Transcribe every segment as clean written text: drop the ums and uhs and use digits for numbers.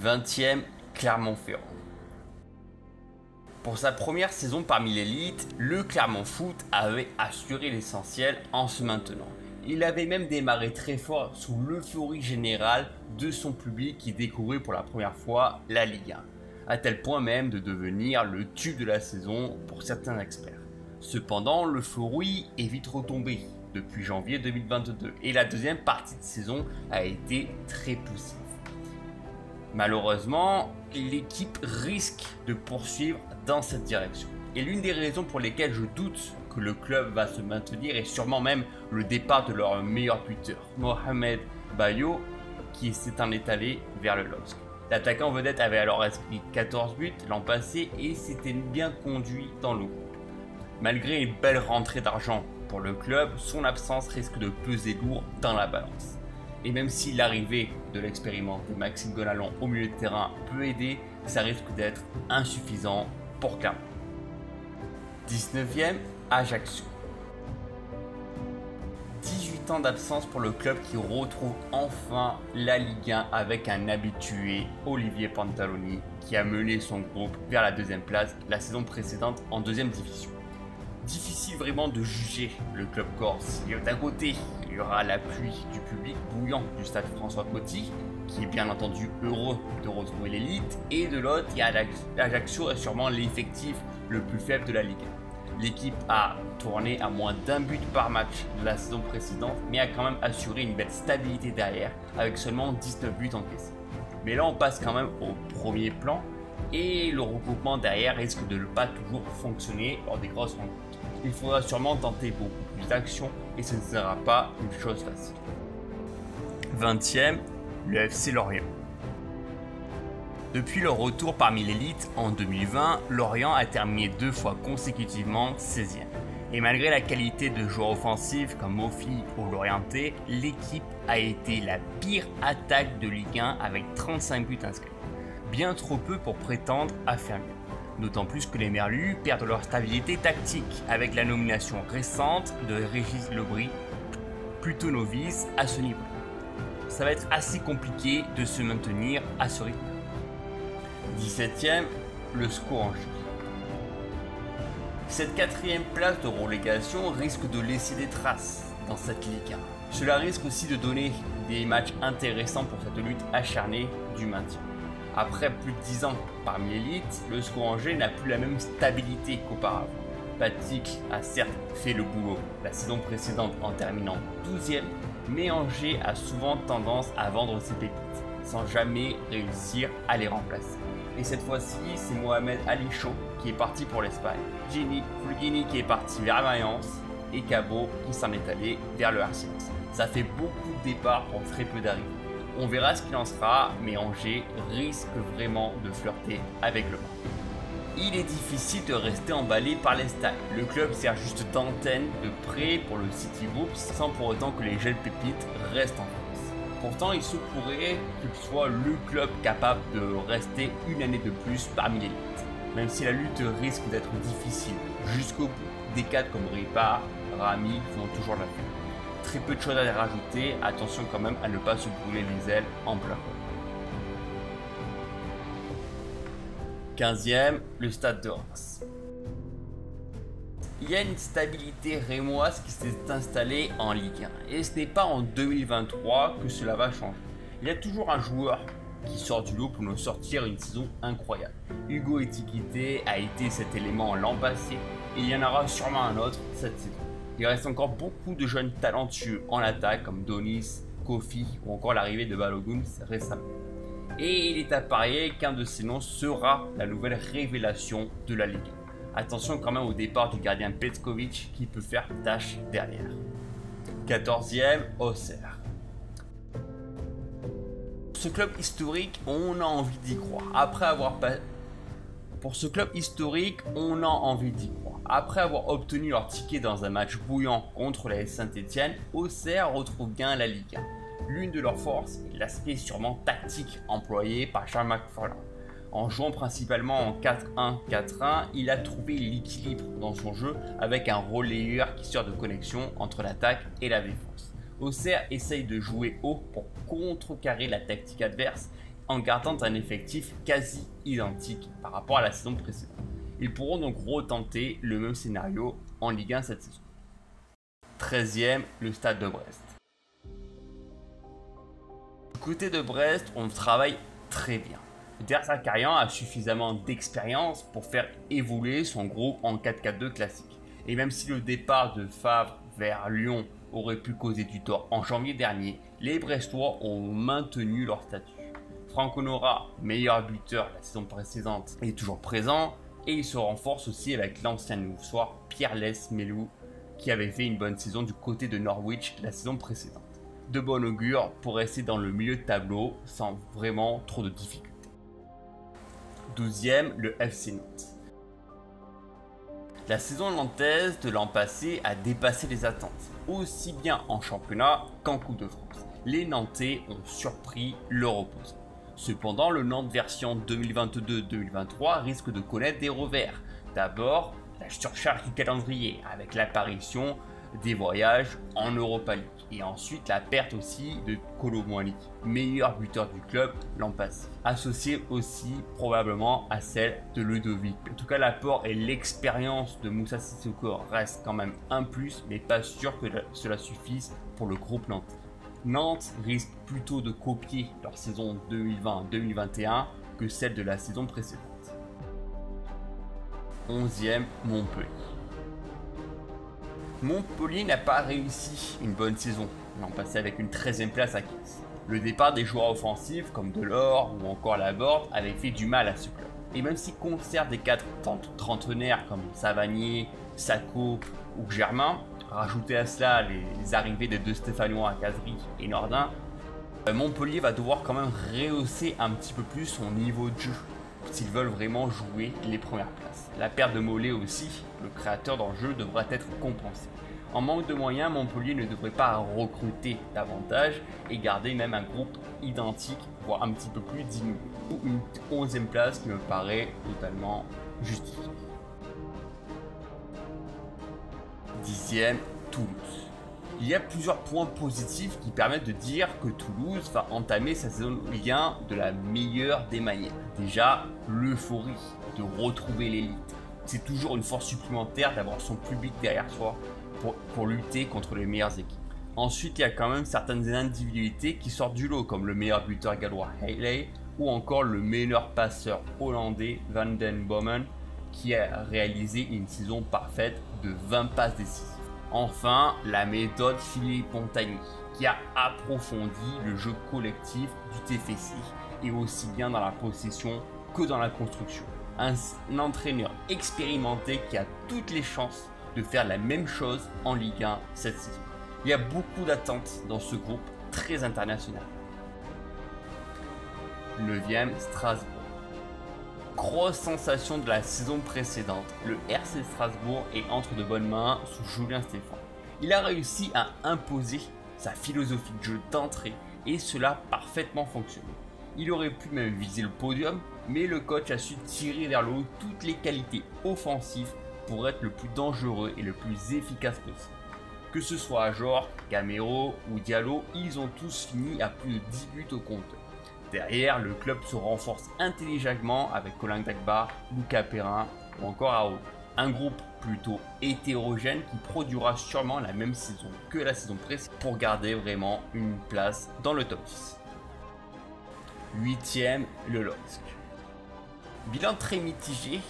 20e, Clermont-Ferrand. Pour sa première saison parmi l'élite, le Clermont Foot avait assuré l'essentiel en se maintenant. Il avait même démarré très fort sous l'euphorie générale de son public qui découvrait pour la première fois la Ligue 1, à tel point même de devenir le tube de la saison pour certains experts. Cependant, l'euphorie est vite retombée depuis janvier 2022 et la deuxième partie de saison a été très poussive. Malheureusement, l'équipe risque de poursuivre dans cette direction. Et l'une des raisons pour lesquelles je doute que le club va se maintenir est sûrement même le départ de leur meilleur buteur, Mohamed Bayo, qui s'est en étalé vers le LOSC. L'attaquant vedette avait alors inscrit 14 buts l'an passé et s'était bien conduit dans le groupe. Malgré une belle rentrée d'argent pour le club, son absence risque de peser lourd dans la balance. Et même si l'arrivée de l'expérimenté Maxime Gonalon au milieu de terrain peut aider, ça risque d'être insuffisant pour Clermont. 19e, Ajaccio. 18 ans d'absence pour le club qui retrouve enfin la Ligue 1 avec un habitué, Olivier Pantaloni, qui a mené son groupe vers la deuxième place la saison précédente en deuxième division. Difficile vraiment de juger le club corse. D'un côté, il y aura l'appui du public bouillant du stade François Coty, qui est bien entendu heureux de retrouver l'élite, et de l'autre, il y a Ajaccio, sûrement l'effectif le plus faible de la Ligue. L'équipe a tourné à moins d'un but par match de la saison précédente, mais a quand même assuré une belle stabilité derrière, avec seulement 19 buts encaissés. Mais là, on passe quand même au premier plan, et le regroupement derrière risque de ne pas toujours fonctionner lors des grosses rencontres. Il faudra sûrement tenter beaucoup plus d'actions et ce ne sera pas une chose facile. 20e, le FC Lorient. Depuis leur retour parmi l'élite en 2020, Lorient a terminé 2 fois consécutivement 16e. Et malgré la qualité de joueurs offensifs comme Mofi ou Lorienté, l'équipe a été la pire attaque de Ligue 1 avec 35 buts inscrits. Bien trop peu pour prétendre à faire mieux. D'autant plus que les Merlus perdent leur stabilité tactique avec la nomination récente de Régis Lebris, plutôt novice à ce niveau. Ça va être assez compliqué de se maintenir à ce rythme. 17e, le SCO Angers. Cette 4e place de relégation risque de laisser des traces dans cette Ligue 1. Cela risque aussi de donner des matchs intéressants pour cette lutte acharnée du maintien. Après plus de 10 ans parmi l'élite, le SCO Angers n'a plus la même stabilité qu'auparavant. Patrick a certes fait le boulot la saison précédente en terminant 12e, mais Angers a souvent tendance à vendre ses pépites, sans jamais réussir à les remplacer. Et cette fois-ci, c'est Mohamed Alicho qui est parti pour l'Espagne, Gini Fulgini qui est parti vers Mayence et Cabo qui s'en est allé vers le RC Lens. Ça fait beaucoup de départs pour très peu d'arrivées. On verra ce qu'il en sera, mais Angers risque vraiment de flirter avec le bas. Il est difficile de rester emballé par les stats. Le club sert juste d'antenne de prêt pour le City Group sans pour autant que les jeunes pépites restent en France. Pourtant, il se pourrait qu'il soit le club capable de rester une année de plus parmi l'élite. Même si la lutte risque d'être difficile jusqu'au bout, des cadres comme Ripard, Rami font toujours la fête. Très peu de choses à rajouter, attention quand même à ne pas se brûler les ailes en plein vol. 15e, le stade de Reims. Il y a une stabilité rémoise qui s'est installée en Ligue 1 et ce n'est pas en 2023 que cela va changer. Il y a toujours un joueur qui sort du lot pour nous sortir une saison incroyable. Hugo Ekitike a été cet élément l'an passé et il y en aura sûrement un autre cette saison. Il reste encore beaucoup de jeunes talentueux en attaque comme Donis, Kofi ou encore l'arrivée de Balogun récemment. Et il est à parier qu'un de ces noms sera la nouvelle révélation de la Ligue. Attention quand même au départ du gardien Petkovic qui peut faire tâche derrière. 14e, Auxerre. Ce club historique, on a envie d'y croire. Après avoir Pour ce club historique, on a envie d'y croire. Après avoir obtenu leur ticket dans un match bouillant contre la Saint-Etienne, Auxerre retrouve bien la Ligue 1. L'une de leurs forces est l'aspect sûrement tactique employé par Charles McFarland. En jouant principalement en 4-1-4-1, il a trouvé l'équilibre dans son jeu avec un relayeur qui sert de connexion entre l'attaque et la défense. Auxerre essaye de jouer haut pour contrecarrer la tactique adverse en gardant un effectif quasi identique par rapport à la saison précédente. Ils pourront donc retenter le même scénario en Ligue 1 cette saison. 13e, le Stade de Brest. Du côté de Brest, on travaille très bien. Der Zakarian a suffisamment d'expérience pour faire évoluer son groupe en 4-4-2 classique. Et même si le départ de Favre vers Lyon aurait pu causer du tort en janvier dernier, les Brestois ont maintenu leur statut. Franck Honora, meilleur buteur la saison précédente, est toujours présent et il se renforce aussi avec l'ancien Niçois Pierre Lesmelou qui avait fait une bonne saison du côté de Norwich la saison précédente. De bon augure pour rester dans le milieu de tableau sans vraiment trop de difficultés. 12e, le FC Nantes. La saison nantaise de l'an passé a dépassé les attentes, aussi bien en championnat qu'en Coupe de France. Les Nantais ont surpris leur opposant. Cependant, le Nantes version 2022-2023 risque de connaître des revers. D'abord, la surcharge du calendrier avec l'apparition des voyages en Europa League. Et ensuite la perte aussi de Kolo Muani, meilleur buteur du club l'an passé. Associé aussi probablement à celle de Ludovic. En tout cas, l'apport et l'expérience de Moussa Sissoko restent quand même un plus, mais pas sûr que cela suffise pour le groupe nantais. Nantes risque plutôt de copier leur saison 2020-2021 que celle de la saison précédente. 11e, Montpellier. Montpellier n'a pas réussi une bonne saison, l'an passé avec une 13e place acquise. Le départ des joueurs offensifs comme Delors ou encore Laborde avait fait du mal à ce club. Et même s'il conserve des cadres trentenaires comme Savanier, Sacco ou Germain, rajouter à cela les arrivées des deux Stéphanois à Casery et Nordin, Montpellier va devoir quand même rehausser un petit peu plus son niveau de jeu s'ils veulent vraiment jouer les premières places. La perte de Mollet aussi, le créateur dans le jeu, devrait être compensée. En manque de moyens, Montpellier ne devrait pas recruter davantage et garder même un groupe identique, voire un petit peu plus diminué. Ou une 11e place qui me paraît totalement justifiée. 10e, Toulouse. Il y a plusieurs points positifs qui permettent de dire que Toulouse va entamer sa saison Ligue 1 de la meilleure des manières. Déjà, l'euphorie de retrouver l'élite. C'est toujours une force supplémentaire d'avoir son public derrière soi pour lutter contre les meilleures équipes. Ensuite, il y a quand même certaines individualités qui sortent du lot, comme le meilleur buteur gallois Haley ou encore le meilleur passeur hollandais Van den Bomen qui a réalisé une saison parfaite de 20 passes décisives. Enfin, la méthode Philippe Montagny, qui a approfondi le jeu collectif du TFC, et aussi bien dans la possession que dans la construction. Un entraîneur expérimenté qui a toutes les chances de faire la même chose en Ligue 1 cette saison. Il y a beaucoup d'attentes dans ce groupe très international. 9e, Strasbourg. Grosse sensation de la saison précédente, le RC Strasbourg est entre de bonnes mains sous Julien Stéphan. Il a réussi à imposer sa philosophie de jeu d'entrée et cela a parfaitement fonctionné. Il aurait pu même viser le podium, mais le coach a su tirer vers le haut toutes les qualités offensives pour être le plus dangereux et le plus efficace possible. Que ce soit Ajor, Gamero ou Diallo, ils ont tous fini à plus de 10 buts au compteur. Derrière, le club se renforce intelligemment avec Colin Dagba, Lucas Perrin ou encore Aoud. Un groupe plutôt hétérogène qui produira sûrement la même saison que la saison précédente pour garder vraiment une place dans le top 10. 8e, le LOSC. Bilan très mitigé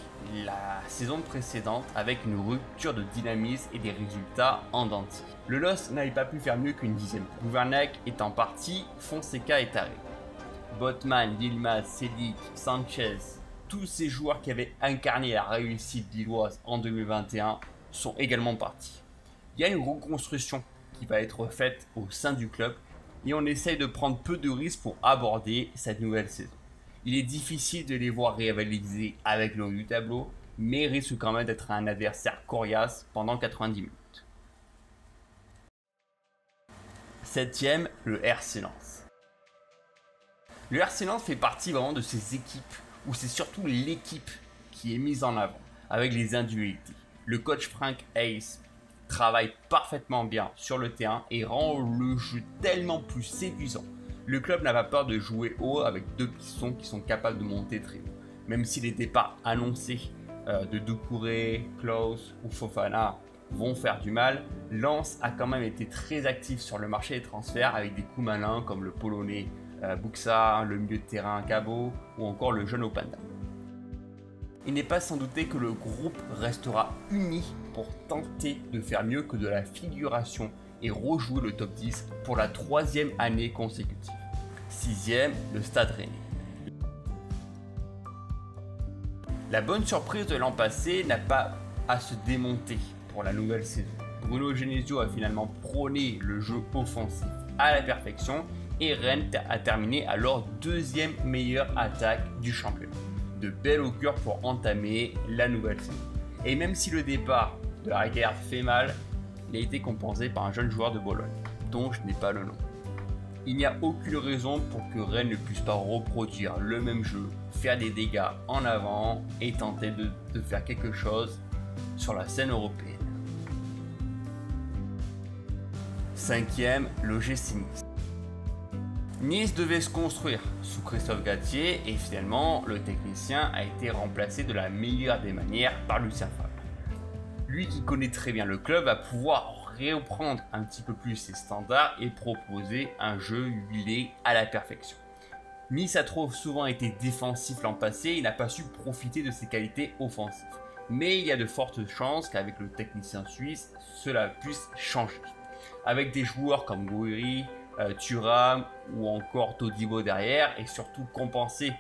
la saison précédente avec une rupture de dynamisme et des résultats en dents de scie. Le LOSC n'avait pas pu faire mieux qu'une 10e. Gouvernac étant parti, Fonseca est arrivé. Botman, Yilmaz, Selic, Sanchez, tous ces joueurs qui avaient incarné la réussite lilloise en 2021 sont également partis. Il y a une reconstruction qui va être faite au sein du club et on essaye de prendre peu de risques pour aborder cette nouvelle saison. Il est difficile de les voir rivaliser avec le haut du tableau, mais risque quand même d'être un adversaire coriace pendant 90 minutes. 7e, le RC Lens. Le RC Lens fait partie vraiment de ces équipes où c'est surtout l'équipe qui est mise en avant avec les individualités. Le coach Frank Hayes travaille parfaitement bien sur le terrain et rend le jeu tellement plus séduisant. Le club n'a pas peur de jouer haut avec deux pistons qui sont capables de monter très haut. Même si les départs annoncés de Doucouré, Klaus ou Fofana vont faire du mal, Lens a quand même été très actif sur le marché des transferts avec des coups malins comme le Polonais Buxa, le milieu de terrain Cabot ou encore le jeune Openda. Il n'est pas sans douter que le groupe restera uni pour tenter de faire mieux que de la figuration et rejouer le top 10 pour la 3e année consécutive. 6e, le Stade Rennais. La bonne surprise de l'an passé n'a pas à se démonter pour la nouvelle saison. Bruno Genesio a finalement prôné le jeu offensif à la perfection et Rennes a terminé à leur 2e meilleure attaque du championnat. De bel augure pour entamer la nouvelle saison. Et même si le départ de Haggard fait mal, il a été compensé par un jeune joueur de Bologne, dont je n'ai pas le nom. Il n'y a aucune raison pour que Rennes ne puisse pas reproduire le même jeu, faire des dégâts en avant et tenter de faire quelque chose sur la scène européenne. 5e, l'OGC Nice. Nice devait se construire sous Christophe Galtier et finalement le technicien a été remplacé de la meilleure des manières par Lucien Favre. Lui qui connaît très bien le club va pouvoir reprendre un petit peu plus ses standards et proposer un jeu huilé à la perfection. Nice a trop souvent été défensif l'an passé et n'a pas su profiter de ses qualités offensives. Mais il y a de fortes chances qu'avec le technicien suisse, cela puisse changer. Avec des joueurs comme Gouiri, Thuram ou encore Todibo derrière et surtout compenser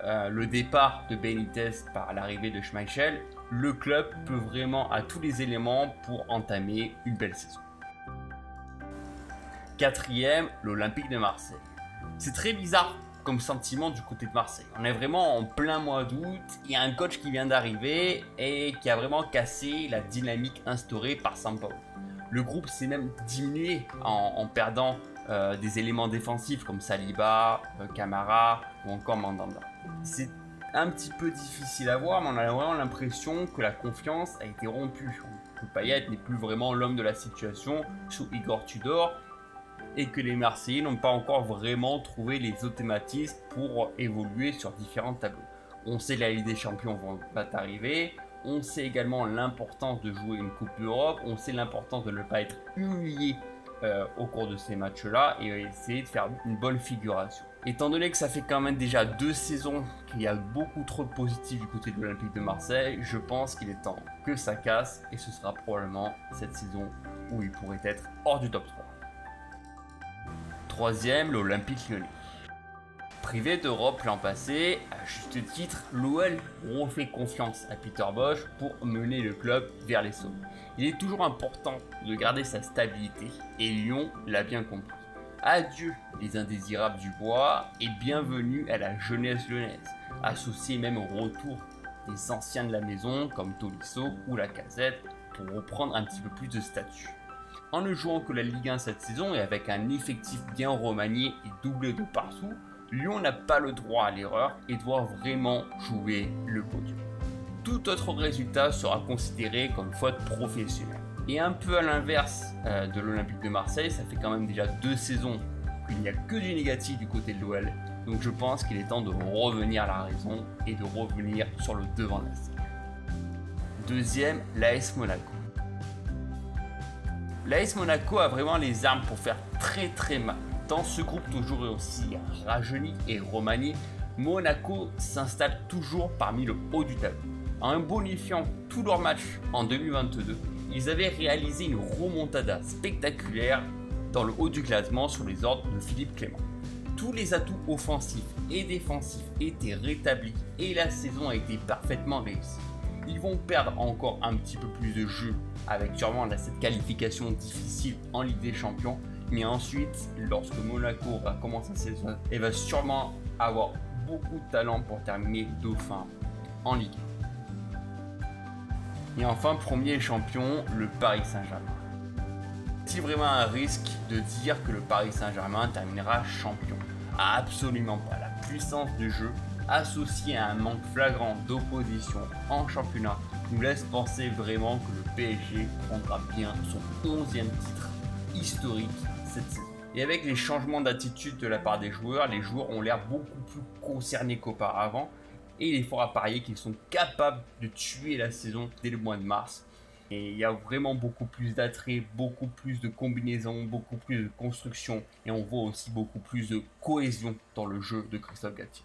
le départ de Benitez par l'arrivée de Schmeichel, le club peut vraiment à tous les éléments pour entamer une belle saison. 4e, l'Olympique de Marseille. C'est très bizarre comme sentiment du côté de Marseille. On est vraiment en plein mois d'août, il y a un coach qui vient d'arriver et qui a vraiment cassé la dynamique instaurée par Sampaoli. Le groupe s'est même diminué en perdant des éléments défensifs comme Saliba, Camara ou encore Mandanda. C'est un petit peu difficile à voir, mais on a vraiment l'impression que la confiance a été rompue. Que Payet n'est plus vraiment l'homme de la situation sous Igor Tudor et que les Marseillais n'ont pas encore vraiment trouvé les automatismes pour évoluer sur différents tableaux. On sait que la Ligue des Champions va arriver, on sait également l'importance de jouer une Coupe d'Europe, on sait l'importance de ne pas être humilié au cours de ces matchs-là et essayer de faire une bonne figuration. Étant donné que ça fait quand même déjà 2 saisons qu'il y a beaucoup trop de positifs du côté de l'Olympique de Marseille, je pense qu'il est temps que ça casse et ce sera probablement cette saison où il pourrait être hors du top 3. 3e, l'Olympique Lyonnais. Privé d'Europe l'an passé, à juste titre, l'OL refait confiance à Peter Bosz pour mener le club vers les sommets. Il est toujours important de garder sa stabilité et Lyon l'a bien compris. Adieu les indésirables du bois et bienvenue à la jeunesse lyonnaise, associée même au retour des anciens de la maison comme Tolisso ou Lacazette pour reprendre un petit peu plus de statut. En ne jouant que la Ligue 1 cette saison et avec un effectif bien remanié et doublé de partout, Lyon n'a pas le droit à l'erreur et doit vraiment jouer le podium. Tout autre résultat sera considéré comme faute professionnelle. Et un peu à l'inverse de l'Olympique de Marseille, ça fait quand même déjà 2 saisons qu'il n'y a que du négatif du côté de l'OL. Donc je pense qu'il est temps de revenir à la raison et de revenir sur le devant de la scène. 2e, l'AS Monaco. L'AS Monaco a vraiment les armes pour faire très mal. Dans ce groupe toujours aussi rajeuni et remanié, Monaco s'installe toujours parmi le haut du tableau. En bonifiant tous leurs matchs en 2022, ils avaient réalisé une remontada spectaculaire dans le haut du classement sous les ordres de Philippe Clément. Tous les atouts offensifs et défensifs étaient rétablis et la saison a été parfaitement réussie. Ils vont perdre encore un petit peu plus de jeu avec sûrement cette qualification difficile en Ligue des Champions. Mais ensuite, lorsque Monaco va commencer sa saison, elle va sûrement avoir beaucoup de talent pour terminer dauphin en Ligue 1. Et enfin, premier champion, le Paris Saint-Germain. Est-il vraiment un risque de dire que le Paris Saint-Germain terminera champion? Absolument pas. La puissance du jeu, associée à un manque flagrant d'opposition en championnat, nous laisse penser vraiment que le PSG prendra bien son 11e titre historique cette saison. Et avec les changements d'attitude de la part des joueurs, les joueurs ont l'air beaucoup plus concernés qu'auparavant. Et il est fort à parier qu'ils sont capables de tuer la saison dès le mois de mars. Et il y a vraiment beaucoup plus d'attrait, beaucoup plus de combinaisons, beaucoup plus de construction. Et on voit aussi beaucoup plus de cohésion dans le jeu de Christophe Galtier.